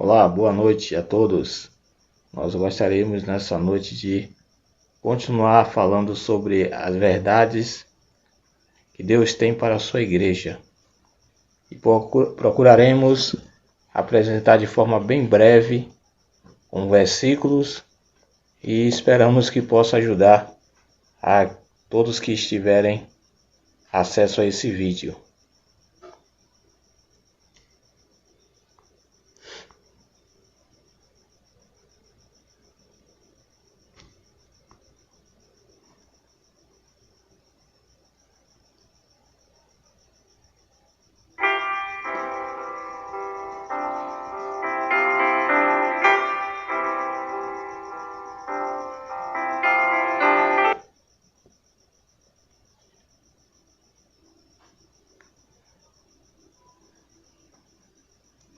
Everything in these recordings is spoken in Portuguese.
Olá, boa noite a todos. Nós gostaríamos nessa noite de continuar falando sobre as verdades que Deus tem para a sua igreja. E procuraremos apresentar de forma bem breve, com versículos, e esperamos que possa ajudar a todos que estiverem acesso a esse vídeo.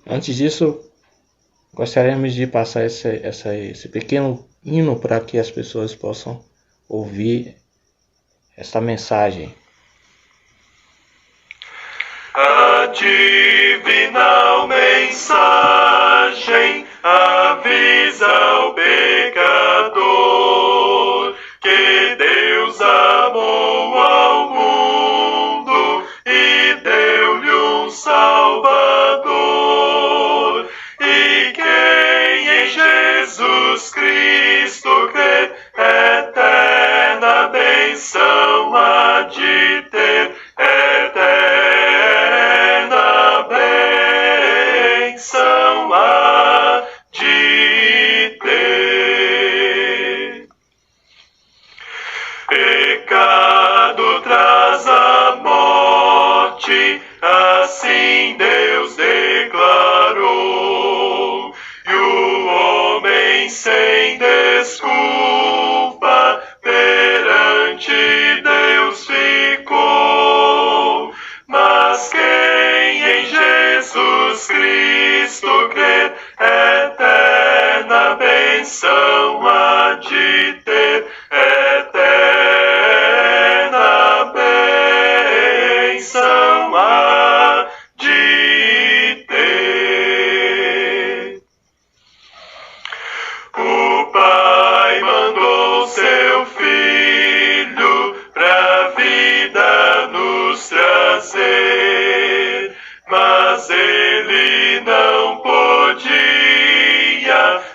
Antes disso, gostaríamos de passar esse pequeno hino para que as pessoas possam ouvir esta mensagem. A divinal mensagem avisa ao pecador que Deus amou ao mundo e deu-lhe um Salvador. E quem em Jesus Cristo crê, eterna benção há de ter, eterna benção há de ter. Pecado traz a morte, assim Deus declarou, e o homem sem desculpa perante Deus ficou. Mas quem em Jesus Cristo crê, eterna benção há de ter, eterna benção há de ter. O Pai mandou seu Filho pra vida nos trazer, mas ele não podia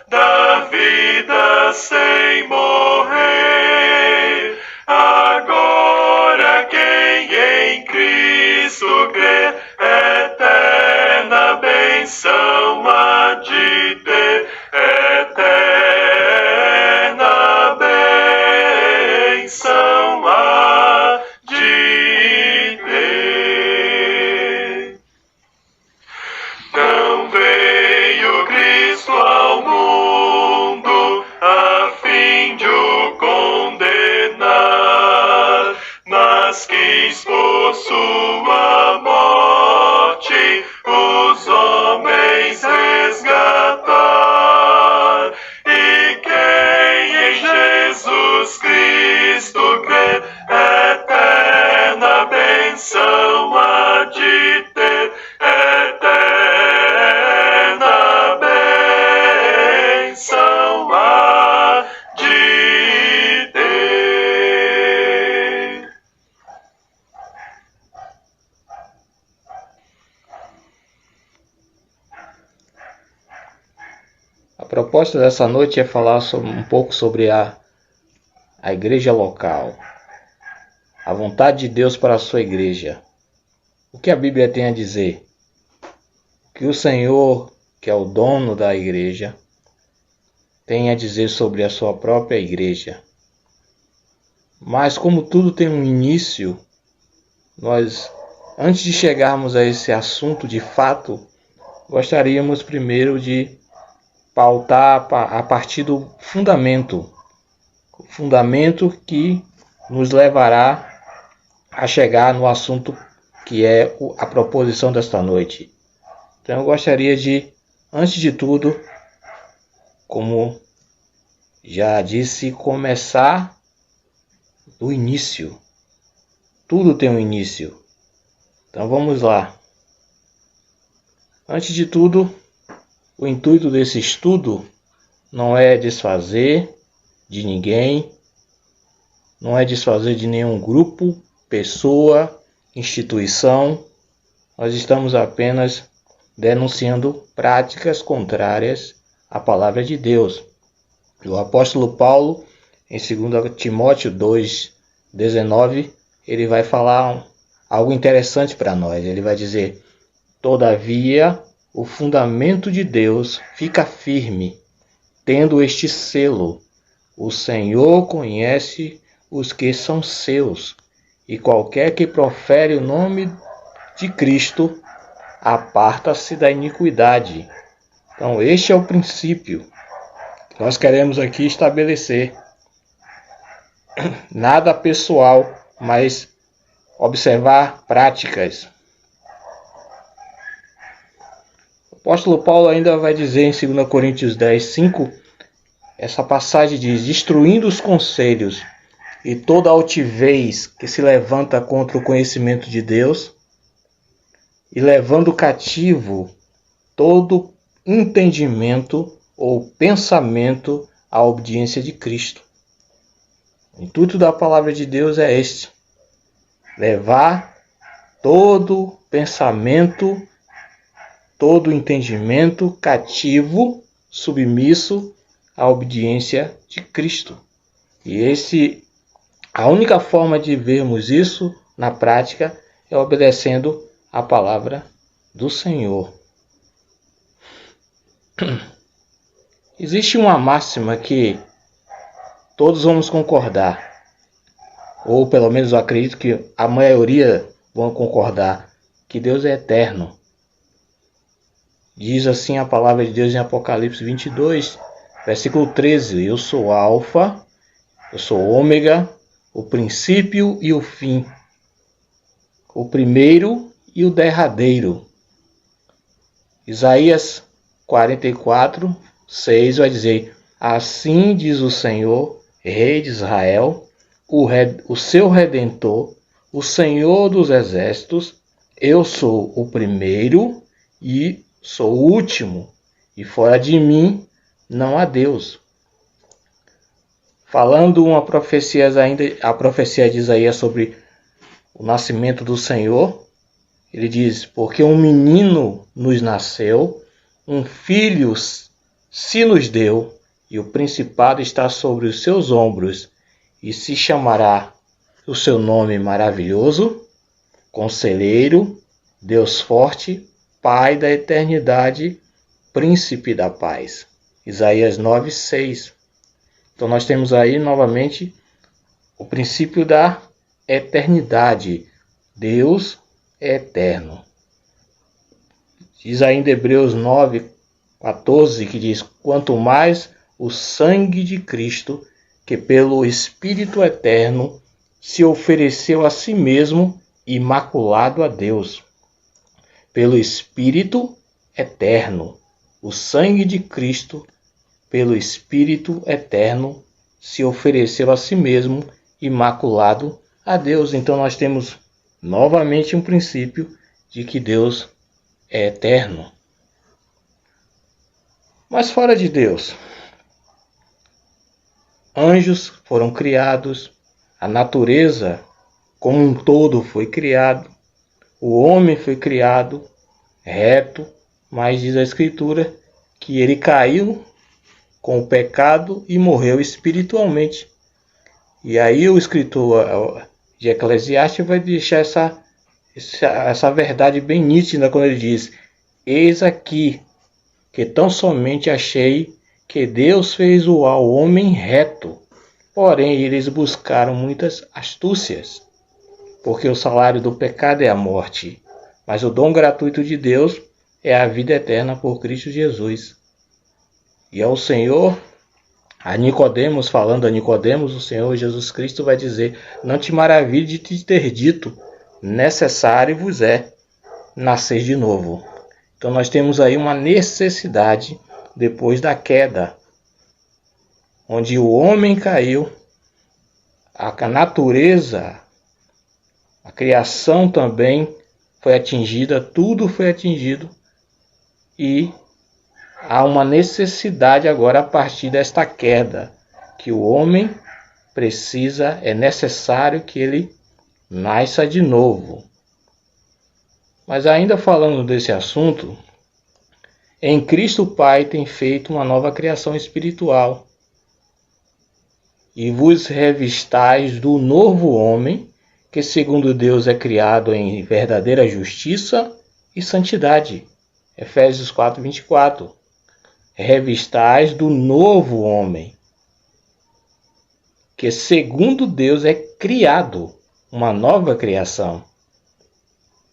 dar vida sem morrer. Agora quem em Cristo crê, eterna benção há de ter, eterna benção há de ter. Não veio Cristo ao mundo a fim de o condenar, mas quis por sua morte os homens resgatar. E quem em Jesus Cristo crê, eterna benção há de ter, eterna benção há de ter. A proposta dessa noite é falar um pouco sobre a igreja local, a vontade de Deus para a sua igreja. O que a Bíblia tem a dizer? O que o Senhor, que é o dono da igreja, tem a dizer sobre a sua própria igreja. Mas como tudo tem um início, nós, antes de chegarmos a esse assunto de fato, gostaríamos primeiro de pautar a partir do fundamento. O fundamento que nos levará a chegar no assunto que é a proposição desta noite. Então eu gostaria de, antes de tudo, como já disse, começar do início. Tudo tem um início. Então vamos lá. Antes de tudo, O intuito desse estudo não é desfazer de ninguém, não é desfazer de nenhum grupo, pessoa, instituição. Nós estamos apenas denunciando práticas contrárias à palavra de Deus. O apóstolo Paulo, em 2 Timóteo 2,19, ele vai falar algo interessante para nós. Ele vai dizer: todavia, o fundamento de Deus fica firme, tendo este selo: o Senhor conhece os que são seus, e qualquer que profere o nome de Cristo aparta-se da iniquidade. Então, este é o princípio que nós queremos aqui estabelecer. Nada pessoal, mas observar práticas. O apóstolo Paulo ainda vai dizer em 2 Coríntios 10:5, essa passagem diz: destruindo os conselhos e toda altivez que se levanta contra o conhecimento de Deus, e levando cativo todo entendimento ou pensamento à obediência de Cristo. O intuito da palavra de Deus é este: levar todo pensamento, todo entendimento cativo, submisso à obediência de Cristo. E a única forma de vermos isso na prática é obedecendo a palavra do Senhor. Existe uma máxima que todos vamos concordar, ou pelo menos eu acredito que a maioria vão concordar, que Deus é eterno. Diz assim a palavra de Deus em Apocalipse 22, versículo 13: eu sou Alfa, eu sou Ômega, o princípio e o fim, o primeiro e o derradeiro. Isaías 44:6 vai dizer: assim diz o Senhor, Rei de Israel, o seu Redentor, o Senhor dos Exércitos: eu sou o primeiro e sou o último, e fora de mim não há Deus. Falando uma profecia ainda, a profecia de Isaías sobre o nascimento do Senhor, ele diz: porque um menino nos nasceu, um filho se nos deu, e o principado está sobre os seus ombros, e se chamará o seu nome maravilhoso, Conselheiro, Deus forte, Pai da eternidade, Príncipe da paz. Isaías 9:6. Então nós temos aí novamente o princípio da eternidade. Deus é eterno. Diz ainda Hebreus 9:14, que diz: quanto mais o sangue de Cristo, que pelo Espírito eterno se ofereceu a si mesmo imaculado a Deus. Pelo Espírito eterno, o sangue de Cristo, pelo Espírito eterno, se ofereceu a si mesmo imaculado a Deus. Então nós temos novamente um princípio de que Deus é eterno. Mas fora de Deus, anjos foram criados, a natureza como um todo foi criado, o homem foi criado reto, mas diz a Escritura que ele caiu com o pecado e morreu espiritualmente. E aí o escritor de Eclesiastes vai deixar essa verdade bem nítida quando ele diz: eis aqui que tão somente achei que Deus fez o homem reto, porém eles buscaram muitas astúcias, porque o salário do pecado é a morte, mas o dom gratuito de Deus é a vida eterna por Cristo Jesus. E ao Senhor, a Nicodemos, falando a Nicodemos, o Senhor Jesus Cristo vai dizer: não te maravilhe de te ter dito, necessário vos é nascer de novo. Então nós temos aí uma necessidade depois da queda, onde o homem caiu, a natureza, a criação também foi atingida, tudo foi atingido, e há uma necessidade agora a partir desta queda, que o homem precisa, é necessário que ele nasça de novo. Mas ainda falando desse assunto, em Cristo o Pai tem feito uma nova criação espiritual. E vos revistais do novo homem, que segundo Deus é criado em verdadeira justiça e santidade. Efésios 4:24. Revistais do novo homem, que segundo Deus é criado, uma nova criação.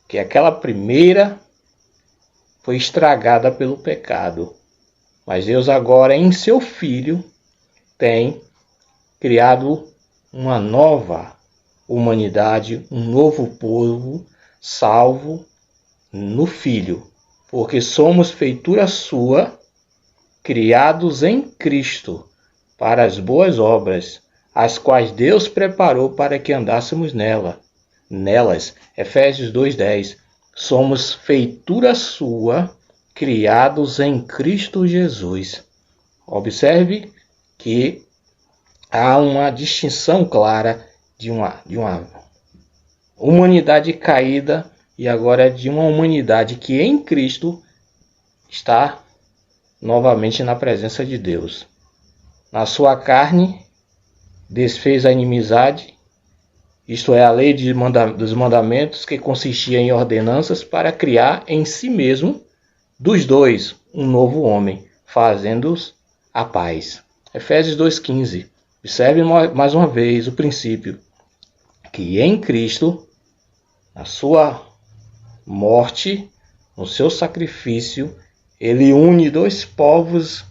Que aquela primeira foi estragada pelo pecado. Mas Deus agora em seu Filho tem criado uma nova humanidade, um novo povo salvo no Filho. Porque somos feitura sua, criados em Cristo, para as boas obras, as quais Deus preparou para que andássemos nelas. Efésios 2:10. Somos feitura sua, criados em Cristo Jesus. Observe que há uma distinção clara de uma humanidade caída e agora de uma humanidade que em Cristo está novamente na presença de Deus. Na sua carne desfez a inimizade, isto é, a lei dos mandamentos, que consistia em ordenanças para criar em si mesmo dos dois um novo homem, fazendo-os a paz. Efésios 2:15. Observe mais uma vez o princípio, que em Cristo, na sua morte, no seu sacrifício, ele une dois povos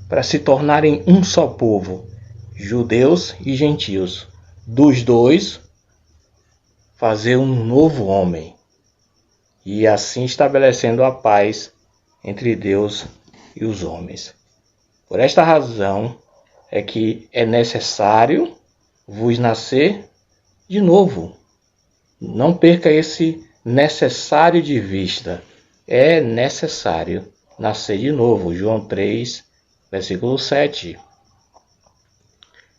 para se tornarem um só povo, judeus e gentios. Dos dois, fazer um novo homem, e assim estabelecendo a paz entre Deus e os homens. Por esta razão é que é necessário vos nascer de novo. Não perca esse necessário de vista. É necessário nascer de novo. João 3, versículo 7.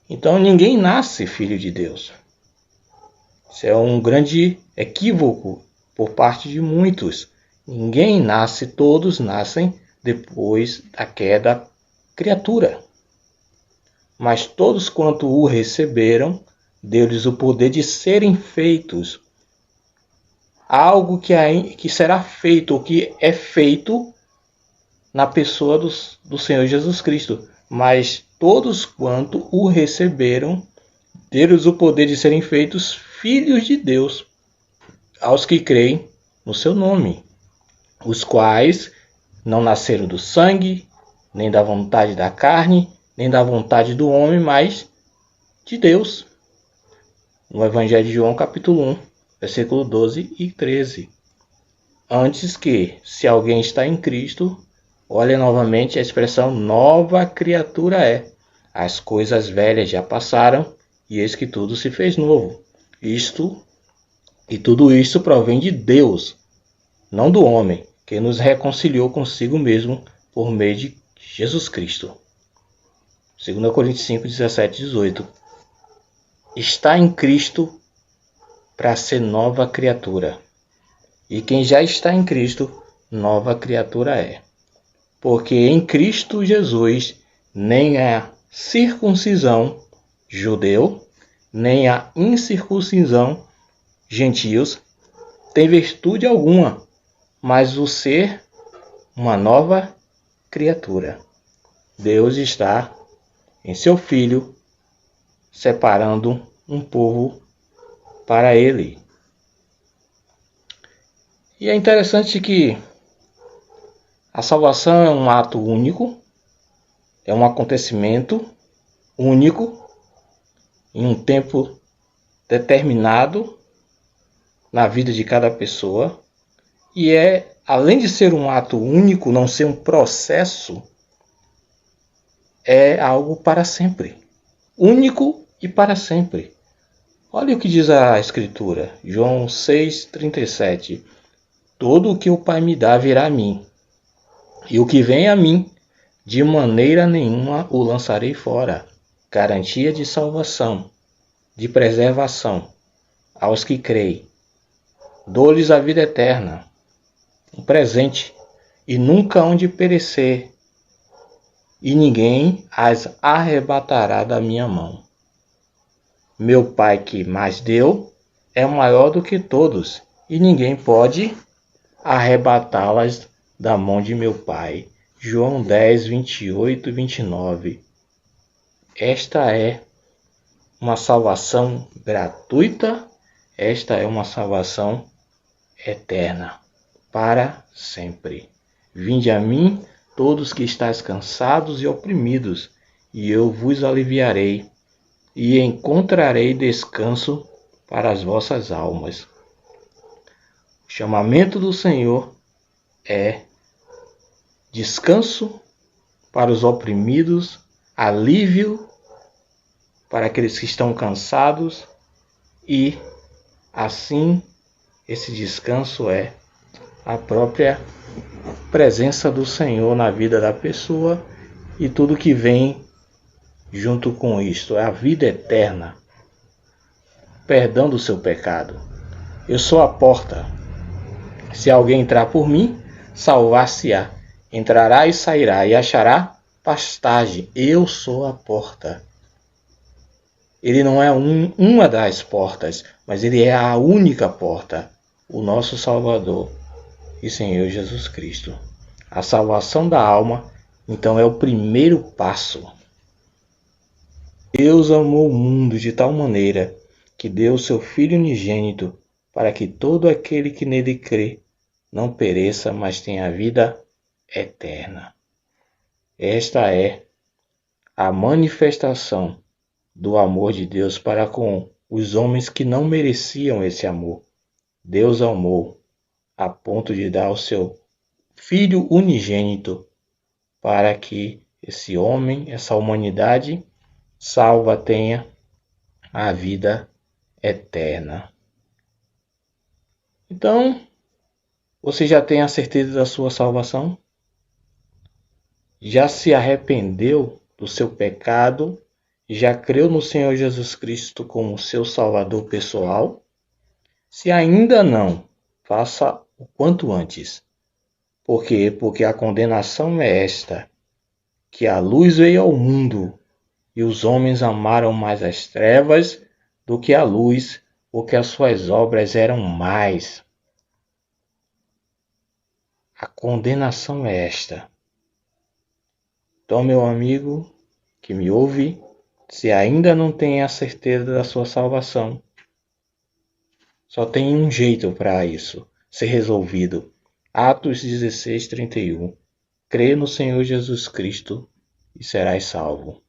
Então ninguém nasce filho de Deus. Isso é um grande equívoco por parte de muitos. Ninguém nasce, todos nascem depois da queda criatura. Mas todos quanto o receberam, deu-lhes o poder de serem feitos. Algo que será feito, ou que é feito na pessoa do Senhor Jesus Cristo. Mas todos quanto o receberam, deu-lhes o poder de serem feitos filhos de Deus, aos que creem no seu nome, os quais não nasceram do sangue, nem da vontade da carne, nem da vontade do homem, mas de Deus. No Evangelho de João, capítulo 1, versículo 12 e 13. Antes que, se alguém está em Cristo, olha novamente a expressão nova criatura é. As coisas velhas já passaram, e eis que tudo se fez novo. Tudo isto provém de Deus, não do homem, que nos reconciliou consigo mesmo por meio de Jesus Cristo. 2 Coríntios 5, 17 e 18. Está em Cristo para ser nova criatura. E quem já está em Cristo, nova criatura é. Porque em Cristo Jesus, nem a circuncisão, judeu, nem a incircuncisão, gentios, tem virtude alguma, mas o ser uma nova criatura. Deus está em seu Filho, separando um povo para ele. E é interessante que a salvação é um ato único, é um acontecimento único, em um tempo determinado na vida de cada pessoa, e além de ser um ato único, não ser um processo, é algo para sempre, único e para sempre. Olha o que diz a Escritura, João 6,37. Todo o que o Pai me dá virá a mim, E o que vem a mim, de maneira nenhuma o lançarei fora. Garantia de salvação, de preservação aos que creem. Dou-lhes a vida eterna, um presente, e nunca hão de perecer, e ninguém as arrebatará da minha mão. Meu Pai que mais deu é maior do que todos, e ninguém pode arrebatá-las da mão de meu Pai. João 10, 28 e 29. Esta é uma salvação gratuita, esta é uma salvação eterna, para sempre. Vinde a mim, todos que estáis cansados e oprimidos, e eu vos aliviarei, e encontrarei descanso para as vossas almas. O chamamento do Senhor é descanso para os oprimidos, alívio para aqueles que estão cansados, e assim esse descanso é a própria presença do Senhor na vida da pessoa e tudo que vem junto com isto, é a vida eterna, perdão do seu pecado. Eu sou a porta. Se alguém entrar por mim, salvar-se-á. Entrará e sairá e achará pastagem. Eu sou a porta. Ele não é uma das portas, mas ele é a única porta, o nosso Salvador e Senhor Jesus Cristo. A salvação da alma, então, é o primeiro passo. Deus amou o mundo de tal maneira que deu o seu Filho unigênito para que todo aquele que nele crê não pereça, mas tenha a vida eterna. Esta é a manifestação do amor de Deus para com os homens que não mereciam esse amor. Deus amou a ponto de dar o seu Filho unigênito para que esse homem, essa humanidade salva tenha a vida eterna. Então, você já tem a certeza da sua salvação? Já se arrependeu do seu pecado? Já creu no Senhor Jesus Cristo como seu Salvador pessoal? Se ainda não, faça o quanto antes. Por quê? Porque a condenação é esta, que a luz veio ao mundo, e os homens amaram mais as trevas do que a luz, porque as suas obras eram más. A condenação é esta. Então, meu amigo que me ouve, se ainda não tem a certeza da sua salvação, só tem um jeito para isso ser resolvido. Atos 16, 31. Crê no Senhor Jesus Cristo e serás salvo.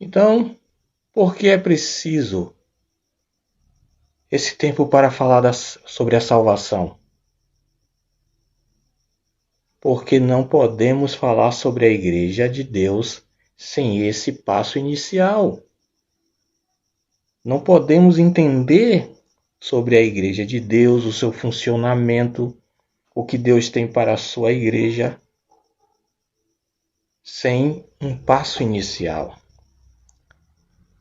Então, por que é preciso esse tempo para falar sobre a salvação? Porque não podemos falar sobre a Igreja de Deus sem esse passo inicial. Não podemos entender sobre a Igreja de Deus, o seu funcionamento, o que Deus tem para a sua Igreja, sem um passo inicial.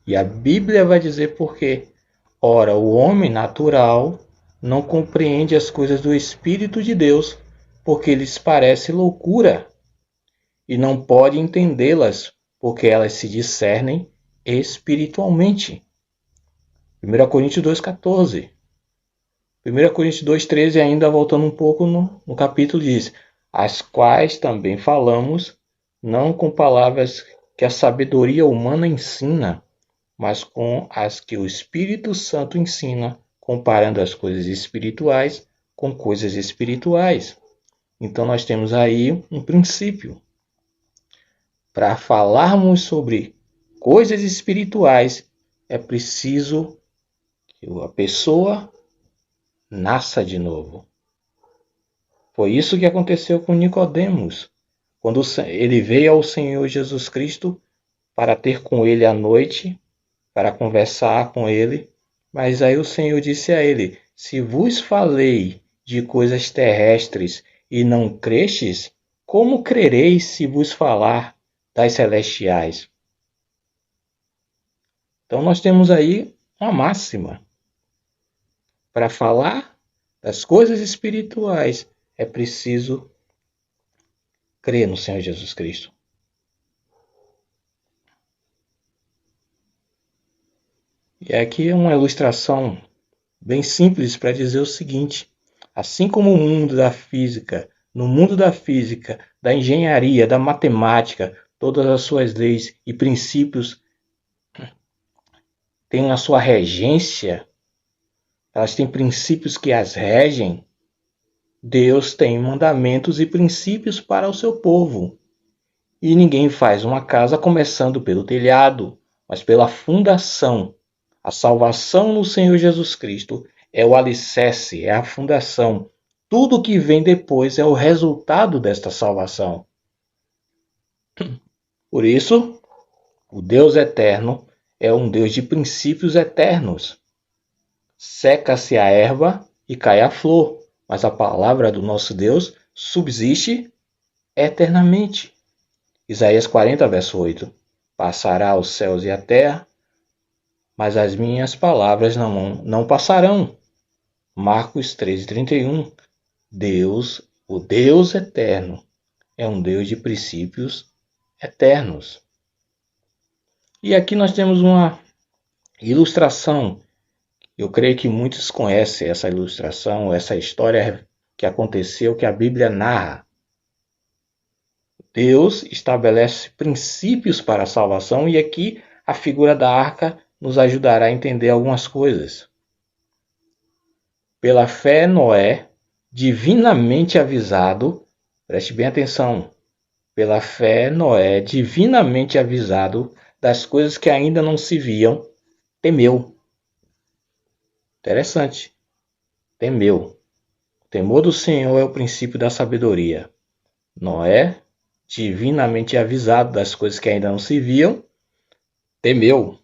E a Bíblia vai dizer por quê. Ora, o homem natural não compreende as coisas do Espírito de Deus, porque lhes parece loucura, e não pode entendê-las, porque elas se discernem espiritualmente. 1 Coríntios 2,14. 1 Coríntios 2,13, ainda voltando um pouco no capítulo, diz: as quais também falamos, não com palavras que a sabedoria humana ensina, mas com as que o Espírito Santo ensina, comparando as coisas espirituais com coisas espirituais. Então nós temos aí um princípio. Para falarmos sobre coisas espirituais, é preciso que a pessoa nasça de novo. Foi isso que aconteceu com Nicodemos, quando ele veio ao Senhor Jesus Cristo para ter com ele à noite, para conversar com ele, mas aí o Senhor disse a ele: se vos falei de coisas terrestres e não crestes, como crereis se vos falar das celestiais? Então nós temos aí uma máxima. Para falar das coisas espirituais, é preciso crer no Senhor Jesus Cristo. E aqui é uma ilustração bem simples para dizer o seguinte: assim como no mundo da física, da engenharia, da matemática, todas as suas leis e princípios têm a sua regência, elas têm princípios que as regem, Deus tem mandamentos e princípios para o seu povo. E ninguém faz uma casa começando pelo telhado, mas pela fundação. A salvação no Senhor Jesus Cristo é o alicerce, é a fundação. Tudo que vem depois é o resultado desta salvação. Por isso, o Deus eterno é um Deus de princípios eternos. Seca-se a erva e cai a flor, mas a palavra do nosso Deus subsiste eternamente. Isaías 40, verso 8. Passará os céus e a terra, mas as minhas palavras não passarão. Marcos 13:31. Deus, o Deus eterno, é um Deus de princípios eternos. E aqui nós temos uma ilustração. Eu creio que muitos conhecem essa ilustração, essa história que aconteceu, que a Bíblia narra. Deus estabelece princípios para a salvação e aqui a figura da arca nos ajudará a entender algumas coisas. Pela fé, Noé, divinamente avisado, preste bem atenção, pela fé, Noé, divinamente avisado das coisas que ainda não se viam, temeu. Interessante. Temeu. O temor do Senhor é o princípio da sabedoria. Noé, divinamente avisado das coisas que ainda não se viam, temeu.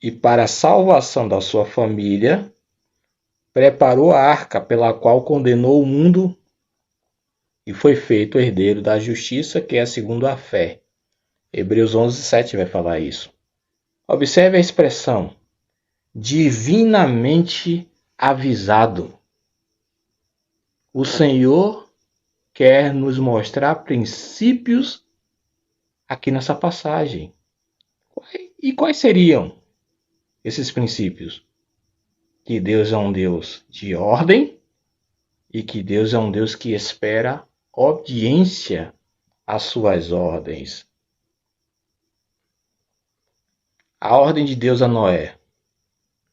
E para a salvação da sua família, preparou a arca pela qual condenou o mundo e foi feito herdeiro da justiça, que é segundo a fé. Hebreus 11:7 vai falar isso. Observe a expressão divinamente avisado. O Senhor quer nos mostrar princípios aqui nessa passagem. E quais seriam esses princípios? Que Deus é um Deus de ordem e que Deus é um Deus que espera obediência às suas ordens. A ordem de Deus a Noé.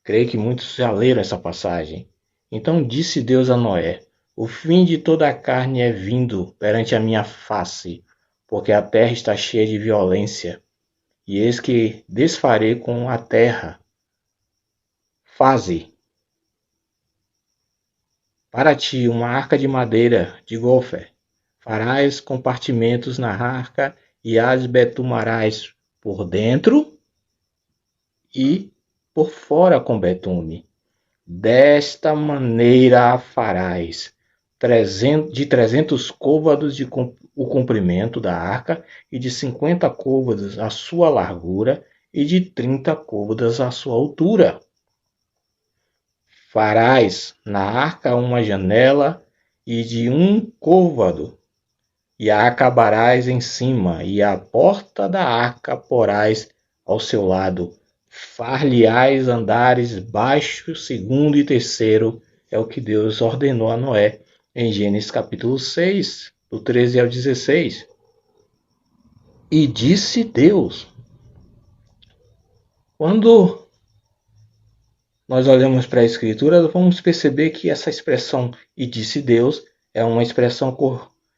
Creio que muitos já leram essa passagem. Então disse Deus a Noé: o fim de toda a carne é vindo perante a minha face, porque a terra está cheia de violência. E eis que desfarei com a terra. Faze para ti uma arca de madeira de gofer. Farás compartimentos na arca e as betumarás por dentro e por fora com betume. Desta maneira a farás, de 300 côvados o comprimento da arca, e de 50 côvados a sua largura, e de 30 côvados a sua altura. Farás na arca uma janela e de 1 côvado, e a acabarás em cima, e a porta da arca porás ao seu lado. Far-lhe-ás andares baixos, segundo e terceiro, é o que Deus ordenou a Noé, em Gênesis capítulo 6, do 13 ao 16. E disse Deus. Quando nós olhamos para a Escritura, vamos perceber que essa expressão "e disse Deus" é uma expressão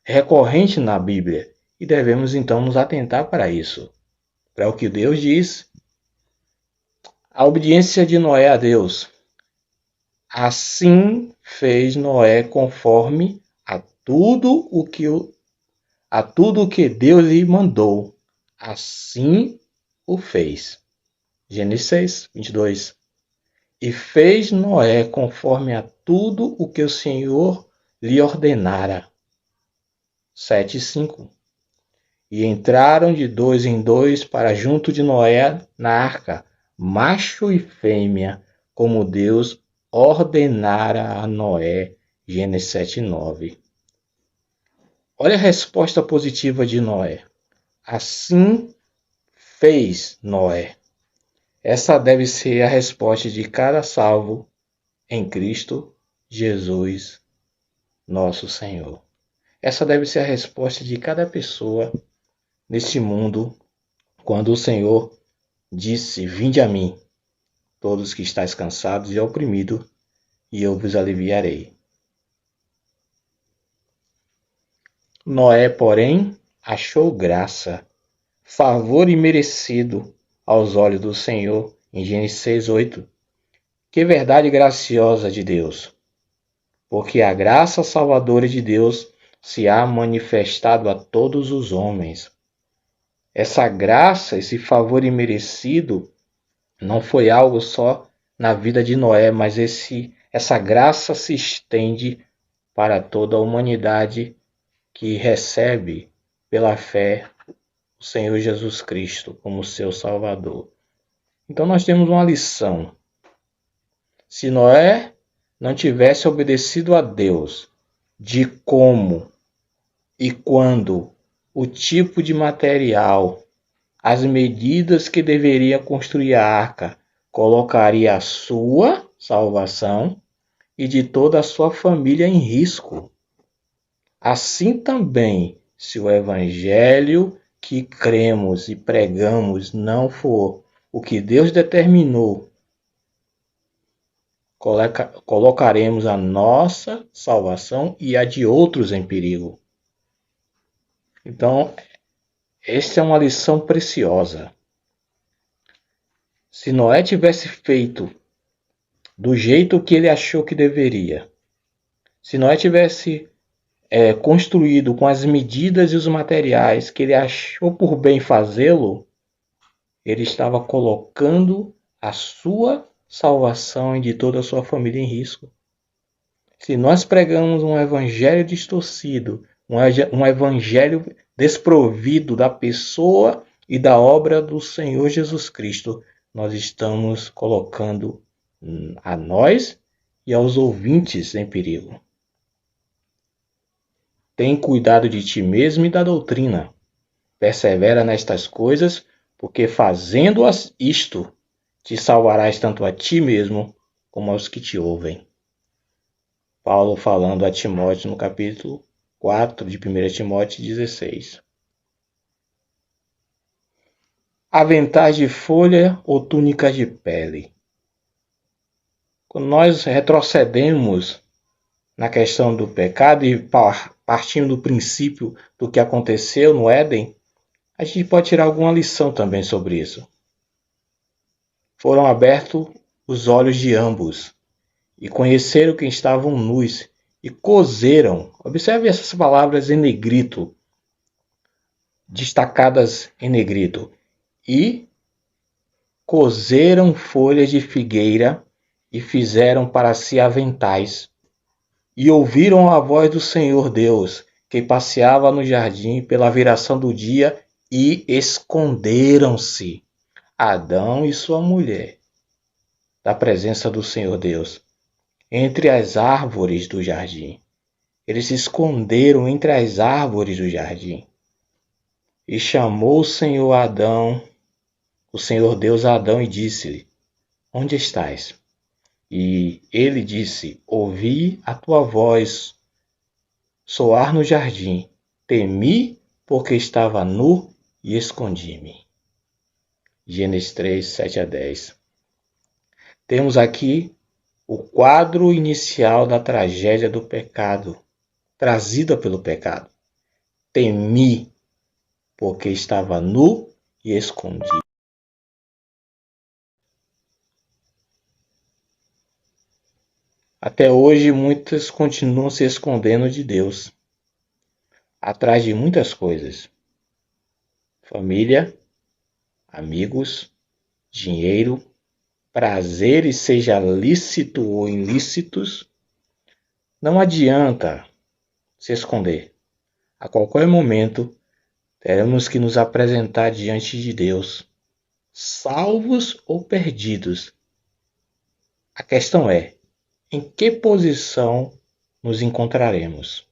recorrente na Bíblia. E devemos então nos atentar para isso, para o que Deus diz. A obediência de Noé a Deus. Assim fez Noé conforme a tudo o que Deus lhe mandou. Assim o fez. Gênesis 6, 22. E fez Noé conforme a tudo o que o Senhor lhe ordenara. 7:5. E entraram de 2 em 2 para junto de Noé na arca, macho e fêmea, como Deus ordenara a Noé. Gênesis 7:9. Olha a resposta positiva de Noé. Assim fez Noé. Essa deve ser a resposta de cada salvo em Cristo Jesus, nosso Senhor. Essa deve ser a resposta de cada pessoa neste mundo, quando o Senhor disse: Vinde a mim, todos que estáis cansados e oprimidos, e eu vos aliviarei. Noé, porém, achou graça, favor imerecido aos olhos do Senhor, em Gênesis 6:8. Que verdade graciosa de Deus! Porque a graça salvadora de Deus se há manifestado a todos os homens. Essa graça, esse favor imerecido, não foi algo só na vida de Noé, mas essa graça se estende para toda a humanidade que recebe pela fé o Senhor Jesus Cristo como seu Salvador. Então nós temos uma lição. Se Noé não tivesse obedecido a Deus de como e quando, o tipo de material, as medidas que deveria construir a arca, colocaria a sua salvação e de toda a sua família em risco. Assim também, se o evangelho que cremos e pregamos não for o que Deus determinou, colocaremos a nossa salvação e a de outros em perigo. Então, esta é uma lição preciosa. Se Noé tivesse feito do jeito que ele achou que deveria, se Noé tivesse construído com as medidas e os materiais que ele achou por bem fazê-lo, ele estava colocando a sua salvação e de toda a sua família em risco. Se nós pregamos um evangelho distorcido, um evangelho desprovido da pessoa e da obra do Senhor Jesus Cristo, nós estamos colocando a nós e aos ouvintes em perigo. Tem cuidado de ti mesmo e da doutrina. Persevera nestas coisas, porque fazendo-as isto, te salvarás tanto a ti mesmo como aos que te ouvem. Paulo falando a Timóteo no capítulo 4 de 1 Timóteo 16. Aventais de folha ou túnicas de pele. Quando nós retrocedemos na questão do pecado e partindo do princípio do que aconteceu no Éden, a gente pode tirar alguma lição também sobre isso. Foram abertos os olhos de ambos e conheceram que estavam nus e cozeram. Observe essas palavras em negrito, destacadas em negrito. E cozeram folhas de figueira e fizeram para si aventais. E ouviram a voz do Senhor Deus, que passeava no jardim pela viração do dia, e esconderam-se, Adão e sua mulher, da presença do Senhor Deus, entre as árvores do jardim. Eles se esconderam entre as árvores do jardim. E chamou o Senhor Deus a Adão e disse-lhe: Onde estás? E ele disse: Ouvi a tua voz soar no jardim. Temi, porque estava nu e escondi-me. Gênesis 3, 7-10. Temos aqui o quadro inicial da tragédia do pecado, trazida pelo pecado. Temi, porque estava nu e escondi. Até hoje, muitos continuam se escondendo de Deus, atrás de muitas coisas. Família, amigos, dinheiro, prazeres, seja lícito ou ilícitos, não adianta se esconder. A qualquer momento, teremos que nos apresentar diante de Deus, salvos ou perdidos. A questão é, em que posição nos encontraremos?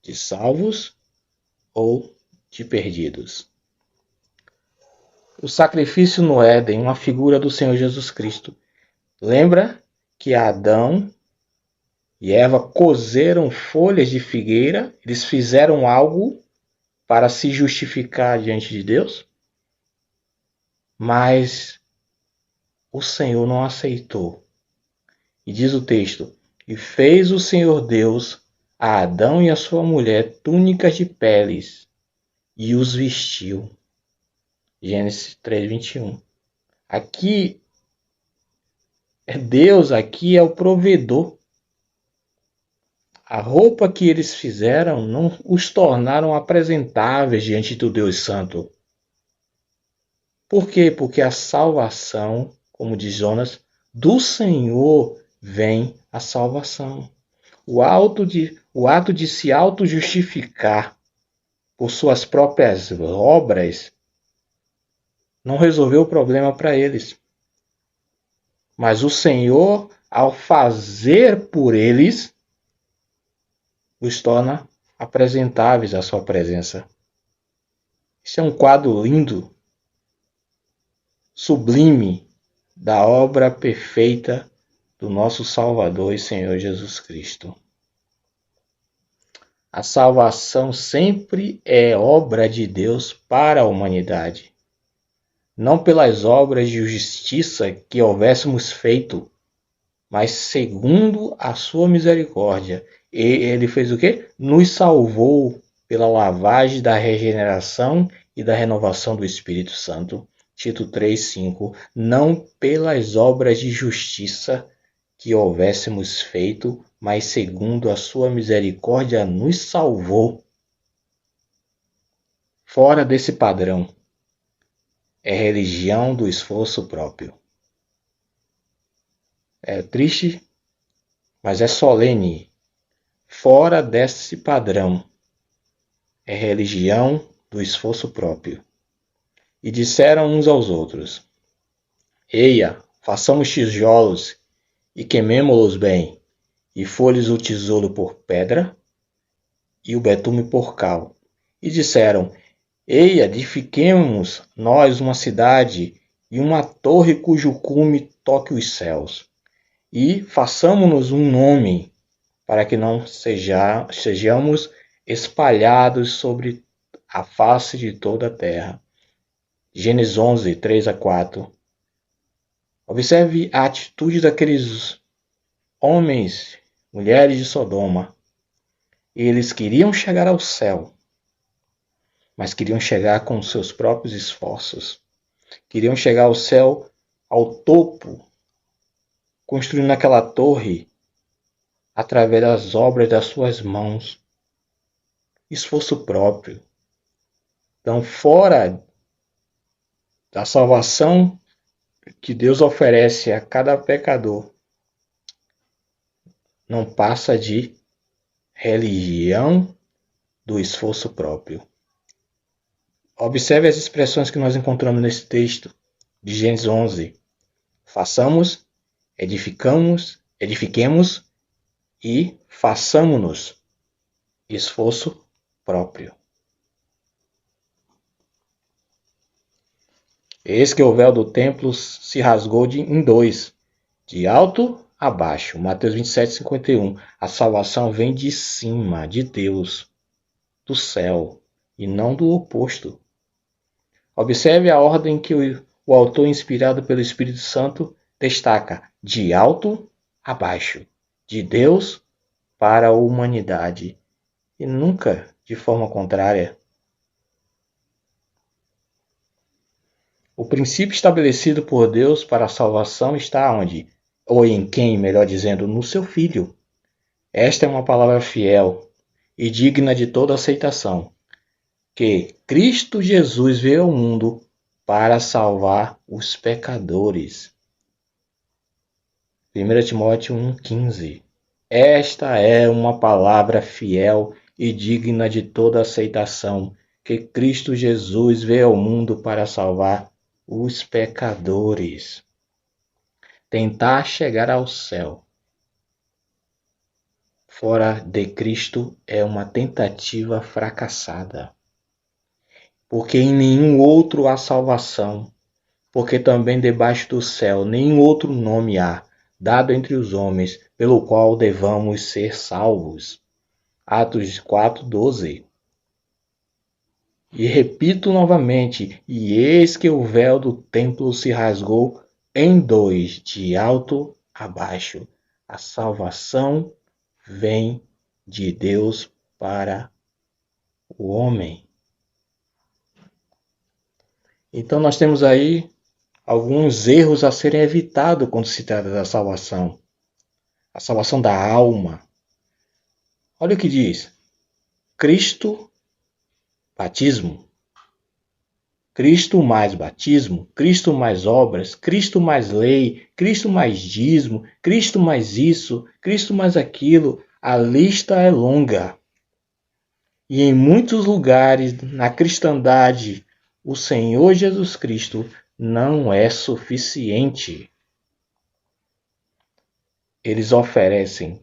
De salvos ou de perdidos? O sacrifício no Éden, uma figura do Senhor Jesus Cristo. Lembra que Adão e Eva cozeram folhas de figueira? Eles fizeram algo para se justificar diante de Deus? Mas o Senhor não aceitou. E diz o texto, e fez o Senhor Deus a Adão e a sua mulher túnicas de peles e os vestiu. Gênesis 3:21. Aqui Deus aqui é o provedor. A roupa que eles fizeram não os tornaram apresentáveis diante do Deus Santo. Por quê? Porque a salvação, como diz Jonas, do Senhor vem a salvação. O ato de se auto-justificar por suas próprias obras não resolveu o problema para eles. Mas o Senhor, ao fazer por eles, os torna apresentáveis à sua presença. Isso é um quadro lindo, sublime, da obra perfeita do nosso Salvador e Senhor Jesus Cristo. A salvação sempre é obra de Deus para a humanidade. Não pelas obras de justiça que houvéssemos feito, mas segundo a sua misericórdia. E ele fez o quê? Nos salvou pela lavagem da regeneração e da renovação do Espírito Santo. Tito 3:5. Não pelas obras de justiça que houvéssemos feito, mas segundo a sua misericórdia nos salvou. Fora desse padrão, é religião do esforço próprio. É triste, mas é solene. Fora desse padrão, é religião do esforço próprio. E disseram uns aos outros, eia, façamos tijolos e queimemo-los bem, e foi-lhes o tijolo por pedra e o betume por cal. E disseram, eia, edifiquemos nós uma cidade e uma torre cujo cume toque os céus, e façamos-nos um nome, para que não sejamos espalhados sobre a face de toda a terra. Gênesis 11, 3-4. Observe a atitude daqueles homens, mulheres de Sodoma. Eles queriam chegar ao céu, mas queriam chegar com seus próprios esforços. Queriam chegar ao céu, ao topo, construindo aquela torre através das obras das suas mãos. Esforço próprio. Então, fora da salvação que Deus oferece a cada pecador, não passa de religião do esforço próprio. Observe as expressões que nós encontramos nesse texto de Gênesis 11. Façamos, edifiquemos e façamo-nos. Esforço próprio. Eis que o véu do templo se rasgou em dois, de alto a baixo. Mateus 27:51. A salvação vem de cima, de Deus, do céu, e não do oposto. Observe a ordem que o autor, inspirado pelo Espírito Santo, destaca: de alto a baixo, de Deus para a humanidade, e nunca de forma contrária. O princípio estabelecido por Deus para a salvação está onde? Ou em quem, melhor dizendo, no seu Filho. Esta é uma palavra fiel e digna de toda aceitação, que Cristo Jesus veio ao mundo para salvar os pecadores. 1 Timóteo 1,15. Esta é uma palavra fiel e digna de toda aceitação, que Cristo Jesus veio ao mundo para salvar os pecadores. Tentar chegar ao céu fora de Cristo é uma tentativa fracassada, porque em nenhum outro há salvação, porque também debaixo do céu nenhum outro nome há, dado entre os homens, pelo qual devamos ser salvos. Atos 4:12. E repito novamente, e eis que o véu do templo se rasgou em dois, de alto a baixo. A salvação vem de Deus para o homem. Então nós temos aí alguns erros a serem evitados quando se trata da salvação. A salvação da alma. Olha o que diz. Cristo, batismo. Cristo mais batismo, Cristo mais obras, Cristo mais lei, Cristo mais dízimo, Cristo mais isso, Cristo mais aquilo. A lista é longa. E em muitos lugares na cristandade, o Senhor Jesus Cristo não é suficiente. Eles oferecem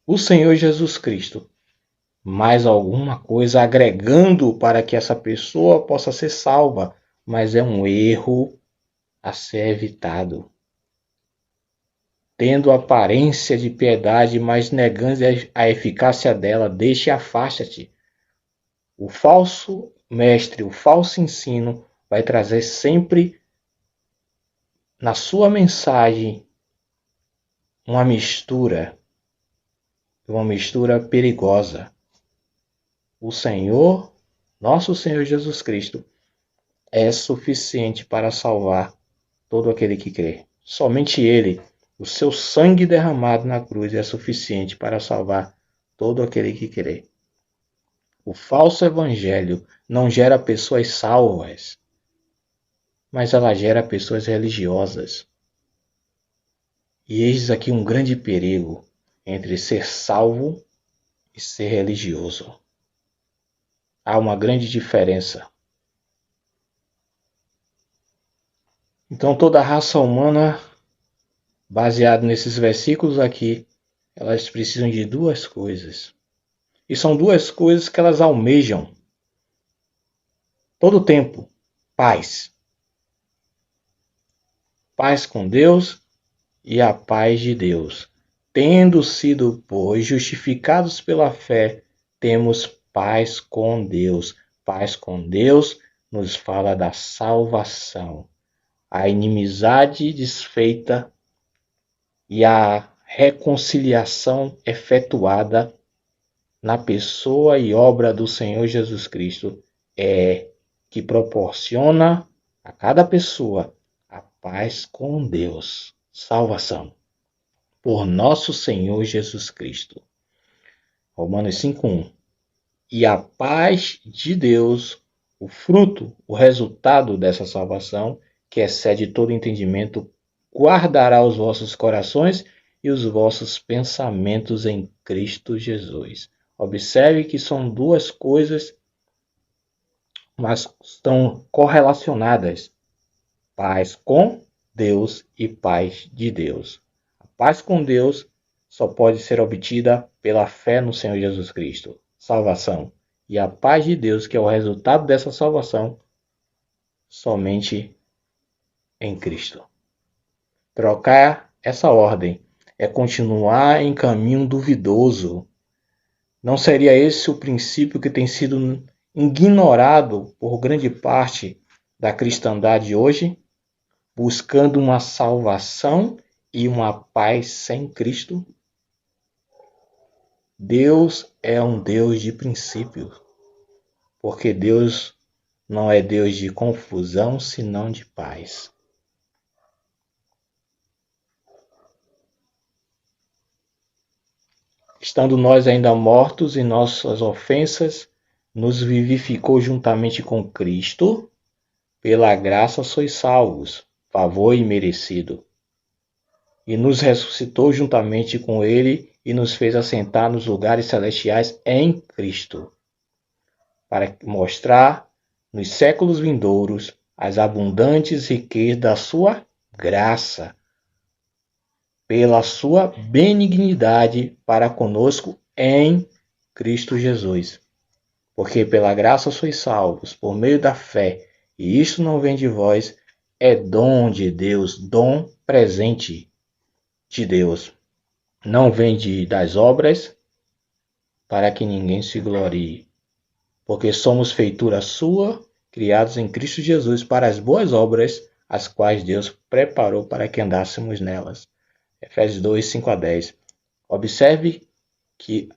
o Senhor Jesus Cristo mais alguma coisa agregando para que essa pessoa possa ser salva, mas é um erro a ser evitado. Tendo aparência de piedade, mas negando a eficácia dela, deixa e afasta-te. O falso mestre, o falso ensino vai trazer sempre na sua mensagem uma mistura perigosa. O Senhor, nosso Senhor Jesus Cristo, é suficiente para salvar todo aquele que crê. Somente Ele, o seu sangue derramado na cruz, é suficiente para salvar todo aquele que crê. O falso evangelho não gera pessoas salvas, mas ela gera pessoas religiosas. E eis aqui um grande perigo entre ser salvo e ser religioso. Há uma grande diferença. Então toda a raça humana, baseada nesses versículos aqui, elas precisam de duas coisas. E são duas coisas que elas almejam todo o tempo. Paz. Paz com Deus e a paz de Deus. Tendo sido, pois, justificados pela fé, temos paz com Deus. Paz com Deus nos fala da salvação. A inimizade desfeita e a reconciliação efetuada na pessoa e obra do Senhor Jesus Cristo é que proporciona a cada pessoa a paz com Deus. Salvação por nosso Senhor Jesus Cristo. Romanos 5:1. E a paz de Deus, o fruto, o resultado dessa salvação, que excede todo entendimento, guardará os vossos corações e os vossos pensamentos em Cristo Jesus. Observe que são duas coisas, mas estão correlacionadas. Paz com Deus e paz de Deus. A paz com Deus só pode ser obtida pela fé no Senhor Jesus Cristo. Salvação. E a paz de Deus, que é o resultado dessa salvação, somente em Cristo. Trocar essa ordem é continuar em caminho duvidoso. Não seria esse o princípio que tem sido ignorado por grande parte da cristandade hoje, buscando uma salvação e uma paz sem Cristo? Deus é um Deus de princípios, porque Deus não é Deus de confusão, senão de paz. Estando nós ainda mortos em nossas ofensas, nos vivificou juntamente com Cristo, pela graça sois salvos, favor imerecido. e nos ressuscitou juntamente com ele e nos fez assentar nos lugares celestiais em Cristo, para mostrar nos séculos vindouros as abundantes riquezas da sua graça, pela sua benignidade para conosco em Cristo Jesus. Porque pela graça sois salvos, por meio da fé, e isto não vem de vós, é dom de Deus, dom presente de Deus. Não vem das obras, para que ninguém se glorie. Porque somos feitura sua, criados em Cristo Jesus para as boas obras, as quais Deus preparou para que andássemos nelas. Efésios 2, 5-10. Observe que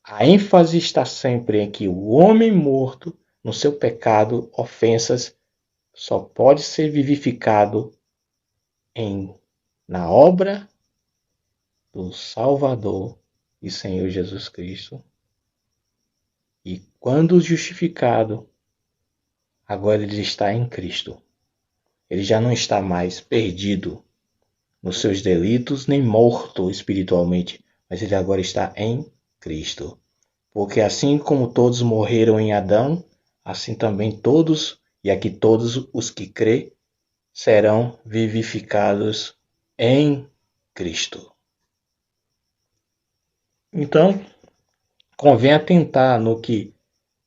a ênfase está sempre em que o homem morto no seu pecado, ofensas, só pode ser vivificado na obra do Salvador e Senhor Jesus Cristo. E quando justificado, agora ele está em Cristo. Ele já não está mais perdido nos seus delitos, nem morto espiritualmente, mas ele agora está em Cristo. Porque assim como todos morreram em Adão, assim também todos, e aqui todos os que crê, serão vivificados em Cristo. Então, convém atentar no que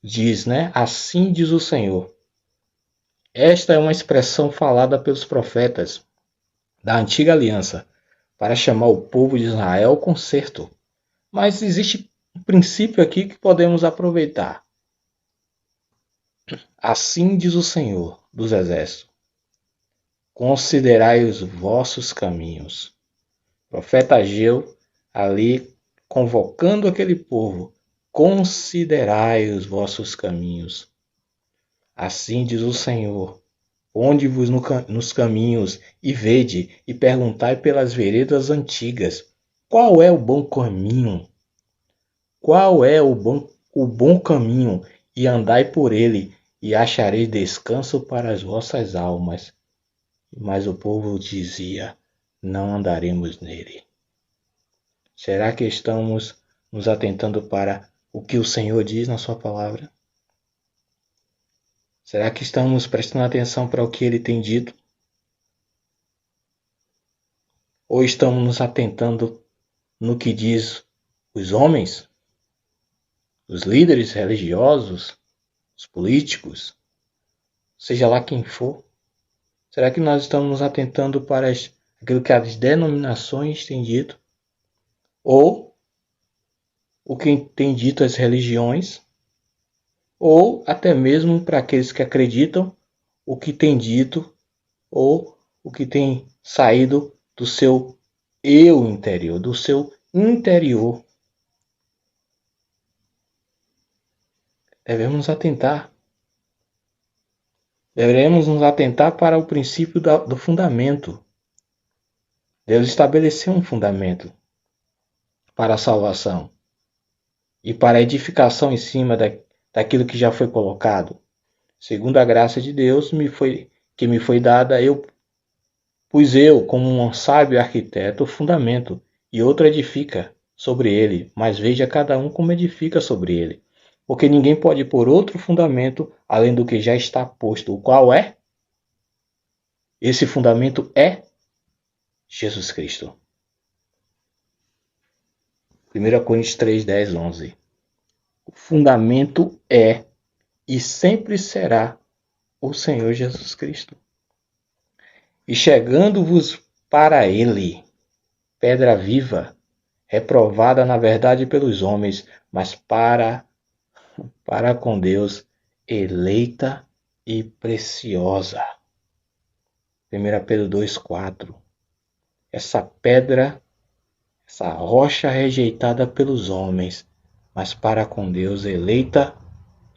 diz, né? Assim diz o Senhor. Esta é uma expressão falada pelos profetas da antiga aliança para chamar o povo de Israel ao conserto. Mas existe um princípio aqui que podemos aproveitar. Assim diz o Senhor dos Exércitos: considerai os vossos caminhos. O profeta Ageu, ali convocando aquele povo: considerai os vossos caminhos. Assim diz o Senhor: ponde-vos nos caminhos e vede, e perguntai pelas veredas antigas, qual é o bom caminho? Qual é o bom caminho? E andai por ele, e achareis descanso para as vossas almas. Mas o povo dizia: não andaremos nele. Será que estamos nos atentando para o que o Senhor diz na sua palavra? Será que estamos prestando atenção para o que ele tem dito? Ou estamos nos atentando no que diz os homens, os líderes religiosos, os políticos, seja lá quem for? Será que nós estamos nos atentando para aquilo que as denominações têm dito? Ou o que tem dito as religiões? Ou até mesmo para aqueles que acreditam o que tem dito ou o que tem saído do seu eu interior, do seu interior. Devemos nos atentar para o princípio do fundamento. Deus estabeleceu um fundamento para a salvação e para a edificação em cima daquilo que já foi colocado. Segundo a graça de Deus que me foi dada, pus eu, como um sábio arquiteto, o fundamento, e outro edifica sobre ele, mas veja cada um como edifica sobre ele. Porque ninguém pode pôr outro fundamento além do que já está posto. O qual é? Esse fundamento é Jesus Cristo. 1 Coríntios 3, 10, 11. O fundamento é e sempre será o Senhor Jesus Cristo. E chegando-vos para ele, pedra viva, reprovada na verdade pelos homens, mas para com Deus, eleita e preciosa. 1 Pedro 2,4. Essa pedra, essa rocha rejeitada pelos homens, mas para com Deus, eleita